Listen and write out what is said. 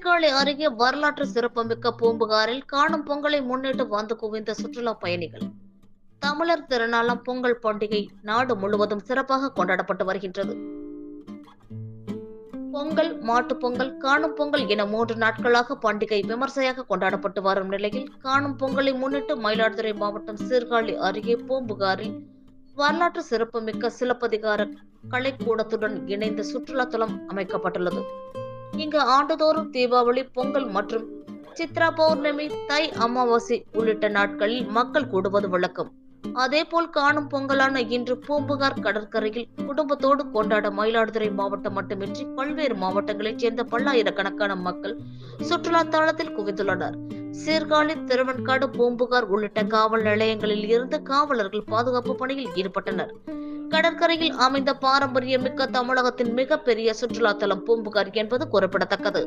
சீர்காழி அருகே வரலாற்று சிறப்புமிக்க பூம்புகாரில் காணும் பொங்கலை முன்னிட்டு வந்து குவிந்த சுற்றுலா பயணிகள். தமிழர் திருநாளாம் பொங்கல் பண்டிகை நாடு முழுவதும் சிறப்பாக கொண்டாடப்பட்டு வருகின்றது. பொங்கல், மாட்டுப் பொங்கல், காணும் பொங்கல் என 3 நாட்களாக பண்டிகை விமர்சையாக கொண்டாடப்பட்டு வரும் நிலையில், காணும் பொங்கலை முன்னிட்டு மயிலாடுதுறை மாவட்டம் சீர்காழி அருகே பூம்புகாரில் வரலாற்று சிறப்புமிக்க சிலப்பதிகார கலைக்கூடத்துடன் இணைந்த சுற்றுலா தலம் அமைக்கப்பட்டுள்ளது. இங்கு ஆண்டுதோறும் தீபாவளி, பொங்கல் மற்றும் சித்ரா பௌர்ணமி, தை அமாவாசை உள்ளிட்ட நாட்களில் மக்கள் கூடுவது வழக்கம். அதேபோல் காணும் பொங்கலான இன்று பூம்புகார் கடற்கரையில் குடும்பத்தோடு கொண்டாட மயிலாடுதுறை மாவட்டம் மட்டுமின்றி பல்வேறு மாவட்டங்களைச் சேர்ந்த பல்லாயிரக்கணக்கான மக்கள் சுற்றுலா தளத்தில் குவிந்துள்ளனர். சீர்காழி, திருவெண்காடு, பூம்புகார் உள்ளிட்ட காவல் நிலையங்களில் இருந்து காவலர்கள் பாதுகாப்பு பணியில் ஈடுபட்டனர். கடற்கரையில் அமைந்த பாரம்பரியமிக்க தமிழகத்தின் மிகப்பெரிய சுற்றுலா தலம் பூம்புகார் என்பது குறிப்பிடத்தக்கது.